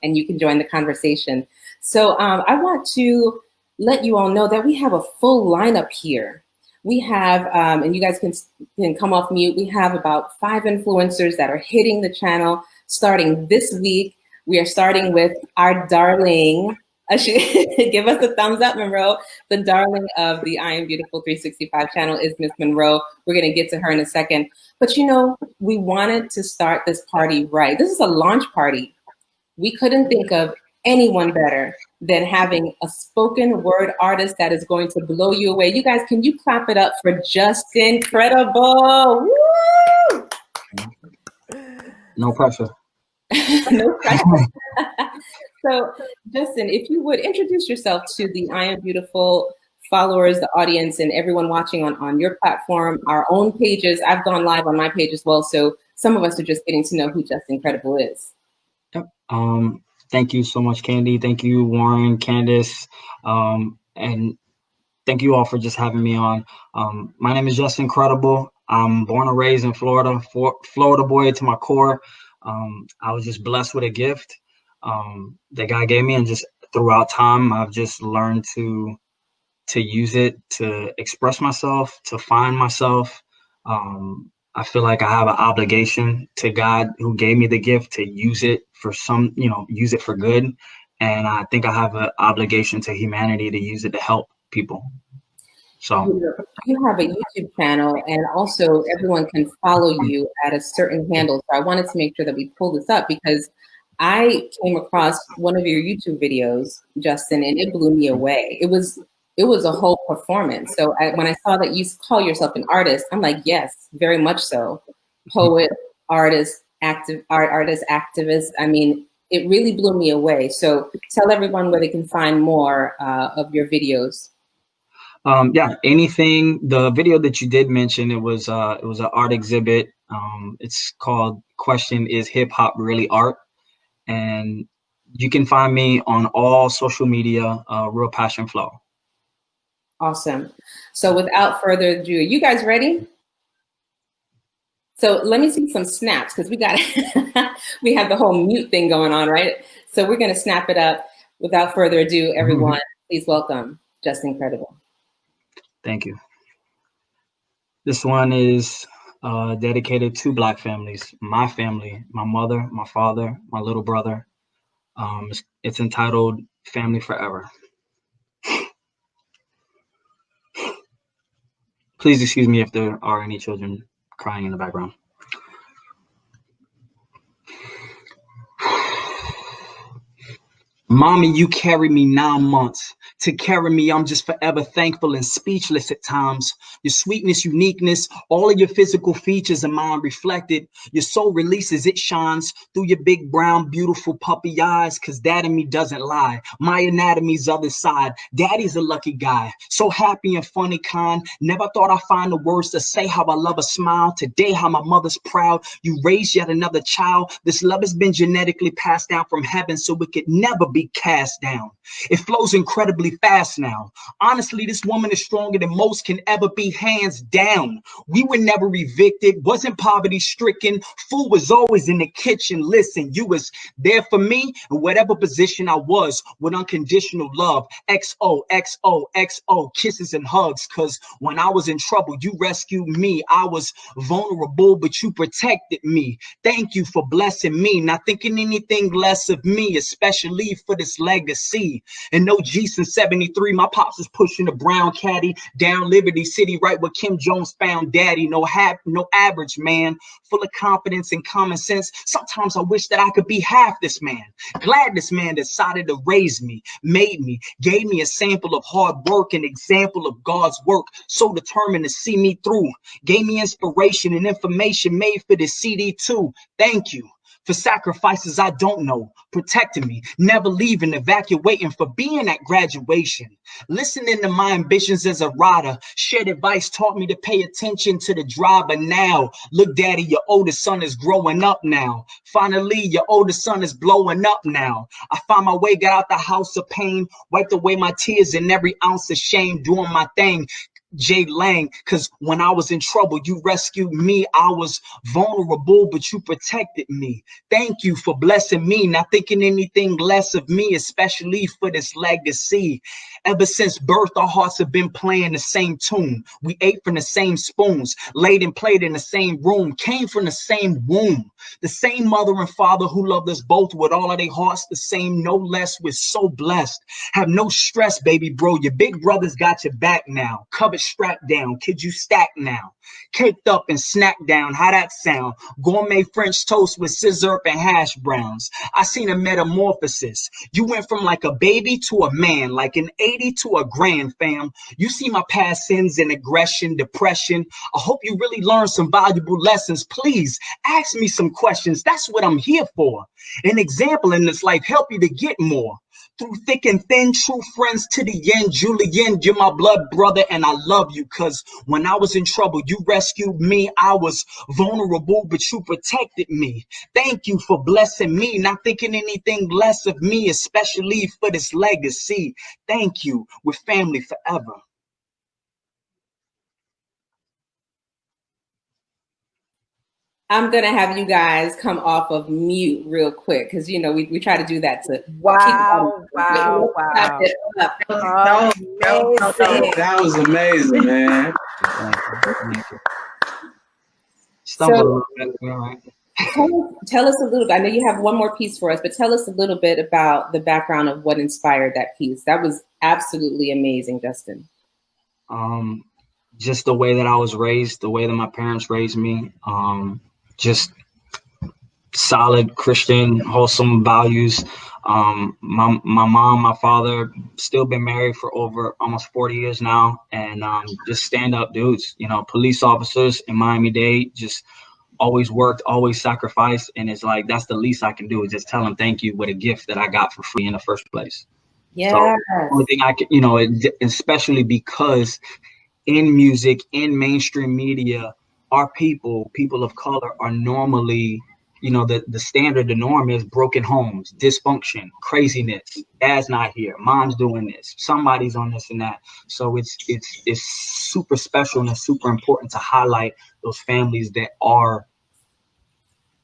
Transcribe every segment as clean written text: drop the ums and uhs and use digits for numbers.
and you can join the conversation. So I want to let you all know that we have a full lineup here. We have, and you guys can come off mute, we have about 5 influencers that are hitting the channel starting this week. We are starting with our darling, give us a thumbs up, Monroe. The darling of the I Am Beautiful 365 channel is Miss Monroe. We're gonna get to her in a second. But you know, we wanted to start this party right. This is a launch party. We couldn't think of anyone better than having a spoken word artist that is going to blow you away. You guys, can you clap it up for Justincredible? Woo! No pressure. No pressure. So, Justin, if you would introduce yourself to the I Am Beautiful followers, the audience, and everyone watching on your platform, our own pages. I've gone live on my page as well, so some of us are just getting to know who Justincredible is. Yep. Thank you so much, Candy. Thank you, Warren, Candace, and thank you all for just having me on. My name is Justincredible. I'm born and raised in Florida, Florida boy to my core. I was just blessed with a gift that God gave me, and just throughout time, I've just learned to use it to express myself, to find myself. I feel like I have an obligation to God who gave me the gift to use it for use it for good. And I think I have an obligation to humanity to use it to help people. So you have a YouTube channel, and also everyone can follow you at a certain handle. So I wanted to make sure that we pull this up because I came across one of your YouTube videos, Justin, and it blew me away. It was a whole performance. So when I saw that you call yourself an artist, I'm like, yes, very much so. Poet, artist, activist. I mean, it really blew me away. So tell everyone where they can find more of your videos. Yeah, anything. The video that you did mention, it was an art exhibit. It's called "Question: Is Hip Hop Really Art?" And you can find me on all social media. Real Passion Flow. Awesome. So without further ado, you guys ready? So let me see some snaps because we have the whole mute thing going on, right? So we're going to snap it up. Without further ado, everyone, please welcome Justincredible. Thank you. This one is dedicated to Black families, my family, my mother, my father, my little brother. It's entitled Family Forever. Please excuse me if there are any children crying in the background. Mommy, you carried me 9 months. To carry me, I'm just forever thankful and speechless at times. Your sweetness, uniqueness, all of your physical features are mine reflected. Your soul releases, it shines through your big, brown, beautiful puppy eyes, because dad in me doesn't lie. My anatomy's other side. Daddy's a lucky guy, so happy and funny kind. Never thought I'd find the words to say how I love a smile. Today, how my mother's proud. You raised yet another child. This love has been genetically passed down from heaven, so it could never be cast down. It flows incredibly fast now. Honestly, this woman is stronger than most can ever be, hands down. We were never evicted, wasn't poverty stricken. Food was always in the kitchen. Listen, you was there for me in whatever position I was, with unconditional love. XO, XO, XO, kisses and hugs. Cause when I was in trouble, you rescued me. I was vulnerable, but you protected me. Thank you for blessing me, not thinking anything less of me, especially for this legacy. And no G since 73, my pops is pushing the brown caddy down Liberty City, right where Kim Jones found daddy. No average man, full of confidence and common sense. Sometimes I wish that I could be half this man. Glad this man decided to raise me, made me, gave me a sample of hard work, an example of God's work, so determined to see me through. Gave me inspiration and information made for this CD too. Thank you for sacrifices I don't know, protecting me, never leaving, evacuating, for being at graduation, listening to my ambitions as a rider, shared advice, taught me to pay attention to the driver. Now, look, daddy, your oldest son is growing up now. Finally, your oldest son is blowing up now. I found my way, got out the house of pain, wiped away my tears and every ounce of shame, doing my thing. Jay Lang, because when I was in trouble, you rescued me. I was vulnerable, but you protected me. Thank you for blessing me, not thinking anything less of me, especially for this legacy. Ever since birth, our hearts have been playing the same tune. We ate from the same spoons, laid and played in the same room, came from the same womb. The same mother and father who loved us both with all of their hearts, the same, no less. We're so blessed. Have no stress, baby bro. Your big brother's got your back now. Covered strapped down. Kid, you stack now. Caked up and snacked down. How that sound? Gourmet French toast with scissor and hash browns. I seen a metamorphosis. You went from like a baby to a man, like an 80 to a grand, fam. You see my past sins and aggression, depression. I hope you really learned some valuable lessons. Please ask me some questions. That's what I'm here for. An example in this life, help you to get more. Through thick and thin, true friends to the end. Julian, you're my blood brother, and I love you. Cause when I was in trouble, you rescued me. I was vulnerable, but you protected me. Thank you for blessing me, not thinking anything less of me, especially for this legacy. Thank you. We're family forever. I'm gonna have you guys come off of mute real quick because you know we try to do that to keep Wow, wow, clap wow. it up. Amazing. That was amazing, man. Thank you. Stumble a So little bit. All right. tell us a little bit. I know you have one more piece for us, but tell us a little bit about the background of what inspired that piece. That was absolutely amazing, Justin. Just the way that I was raised, the way that my parents raised me, just solid Christian, wholesome values. My mom, my father, still been married for over almost 40 years now, and just stand up dudes. You know, police officers in Miami-Dade, just always worked, always sacrificed, and it's like that's the least I can do is just tell them thank you with a gift that I got for free in the first place. Yes. So only thing I can, you know, especially because in music, in mainstream media, our people of color are normally, you know, the standard, the norm is broken homes, dysfunction, craziness. Dad's not here, mom's doing this, somebody's on this and that. So it's super special and it's super important to highlight those families that are,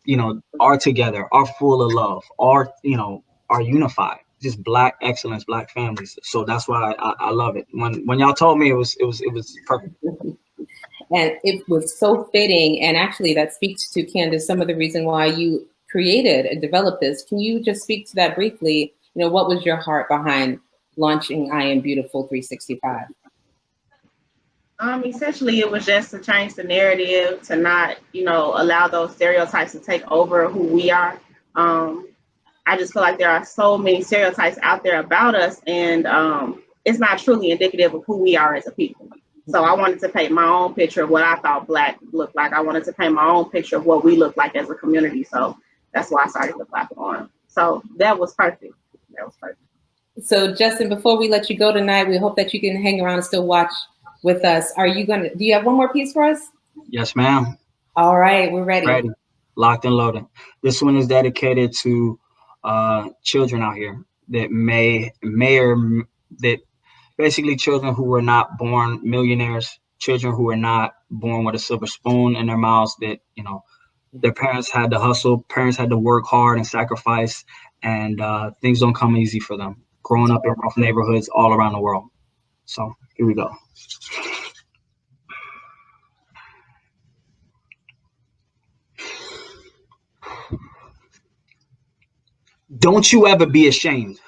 you know, are together, are full of love, are, you know, are unified. Just Black excellence, Black families. So that's why I love it. When y'all told me, it was perfect. And it was so fitting. And actually, that speaks to, Candace, some of the reason why you created and developed this. Can you just speak to that briefly? You know, what was your heart behind launching I Am Beautiful 365? Essentially, it was just to change the narrative, to not, you know, allow those stereotypes to take over who we are. I just feel like there are so many stereotypes out there about us, and it's not truly indicative of who we are as a people. So I wanted to paint my own picture of what I thought Black looked like. I wanted to paint my own picture of what we look like as a community. So that's why I started the platform. So that was perfect. That was perfect. So Justin, before we let you go tonight, we hope that you can hang around and still watch with us. Do you have one more piece for us? Yes, ma'am. All right, we're ready. Ready, locked and loaded. This one is dedicated to children out here that that basically children who were not born millionaires, children who were not born with a silver spoon in their mouths, that, you know, their parents had to hustle, parents had to work hard and sacrifice, and things don't come easy for them. Growing up in rough neighborhoods all around the world. So here we go. Don't you ever be ashamed.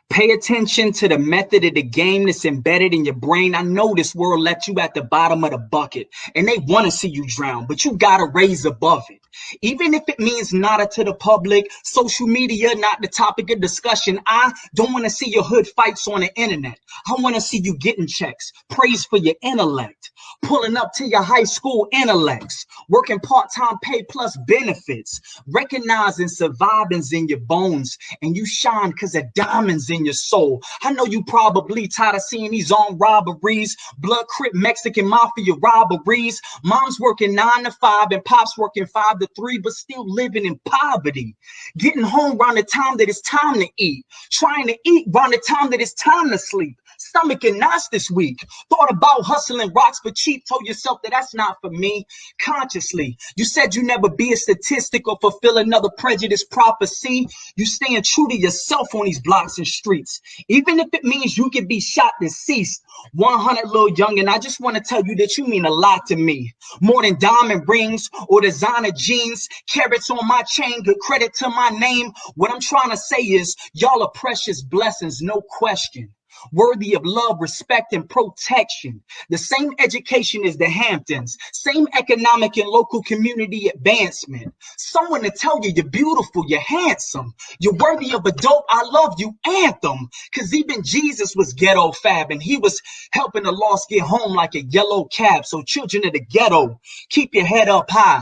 Pay attention to the method of the game that's embedded in your brain. I know this world left you at the bottom of the bucket and they want to see you drown, but you got to raise above it. Even if it means nada to the public, social media, not the topic of discussion. I don't want to see your hood fights on the internet. I want to see you getting checks, praise for your intellect, pulling up to your high school intellects, working part-time pay plus benefits, recognizing surviving's in your bones, and you shine because of diamonds in your soul. I know you probably tired of seeing these armed robberies, blood crip Mexican mafia robberies, mom's working 9 to 5 and pops working 5 to 3, but still living in poverty, getting home around the time that it's time to eat, trying to eat around the time that it's time to sleep, Stomaching knots this week. Thought about hustling rocks for cheap. Told yourself that that's not for me. Consciously, you said you never be a statistic or fulfill another prejudice prophecy. You staying true to yourself on these blocks and streets, even if it means you can be shot deceased. 100 little young, and I just want to tell you that you mean a lot to me. More than diamond rings or designer jeans, carrots on my chain, good credit to my name. What I'm trying to say is y'all are precious blessings, no question. Worthy of love, respect, and protection. The same education as the Hamptons, same economic and local community advancement. Someone to tell you you're beautiful, you're handsome, you're worthy of a dope I love you anthem. Cause even Jesus was ghetto fab, and he was helping the lost get home like a yellow cab. So children of the ghetto, keep your head up high.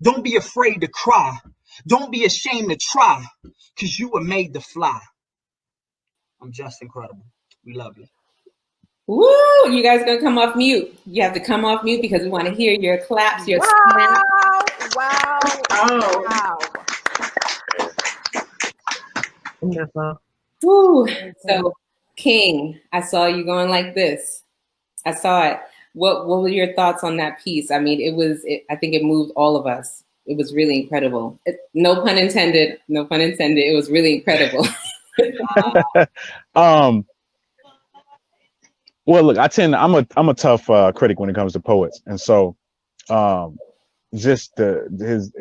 Don't be afraid to cry. Don't be ashamed to try, cause you were made to fly. I'm Justincredible. We love you. Woo! You guys gonna come off mute. You have to come off mute because we want to hear your claps, your Wow! Oh. Wow! Wonderful. Woo! So, King, I saw you going like this. I saw it. What were your thoughts on that piece? I mean, I think it moved all of us. It was really incredible. No pun intended. No pun intended. It was really incredible. Well, look, I'm a tough critic when it comes to poets, and so just his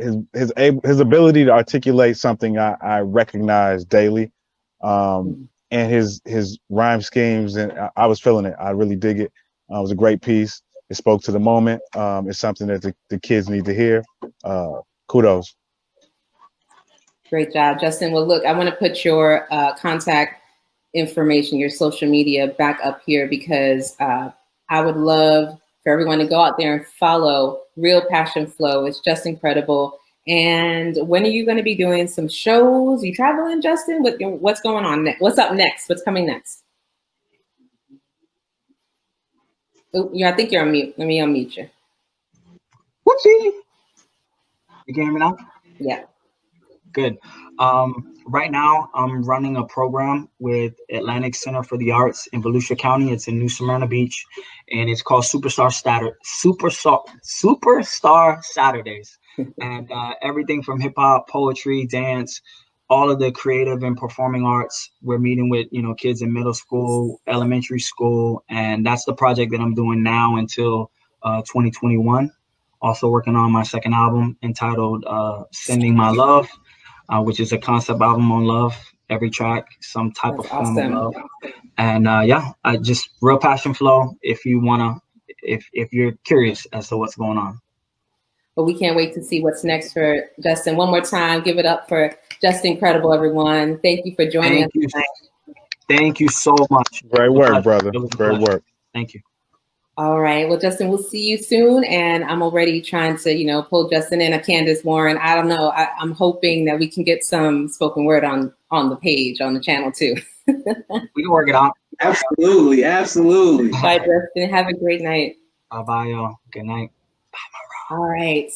ability to articulate something I recognize daily, and his rhyme schemes, and I was feeling it. I really dig it. It was a great piece. It spoke to the moment. It's something that the kids need to hear. Kudos. Great job, Justin. Well, look, I want to put your contact information, your social media back up here because I would love for everyone to go out there and follow Real Passion Flow. It's Justincredible. And when are you going to be doing some shows? You traveling, Justin? What's going on next? What's up next? What's coming next? Oh, I think you're on mute. Let me unmute you. Whoopsie. You can hear me now? Yeah. Good. Right now, I'm running a program with Atlantic Center for the Arts in Volusia County. It's in New Smyrna Beach, and it's called Superstar Saturdays. And everything from hip hop, poetry, dance, all of the creative and performing arts. We're meeting with kids in middle school, elementary school, and that's the project that I'm doing now until 2021. Also working on my second album entitled Sending My Love, which is a concept album on love. Every track, some type That's of form awesome. of love. And I just Real Passion Flow. If you wanna, if you're curious as to what's going on. But we can't wait to see what's next for Justin. One more time, give it up for Justincredible, everyone. Thank you for joining us tonight. Thank you so much. Great work, brother. Great work. Thank you. All right. Well, Justin, we'll see you soon. And I'm already trying to, pull Justin in, a Candace Warren. I don't know. I'm hoping that we can get some spoken word on the page, on the channel too. We can work it out. Absolutely. Absolutely. Bye, Justin. Have a great night. Bye, y'all. Good night. All right.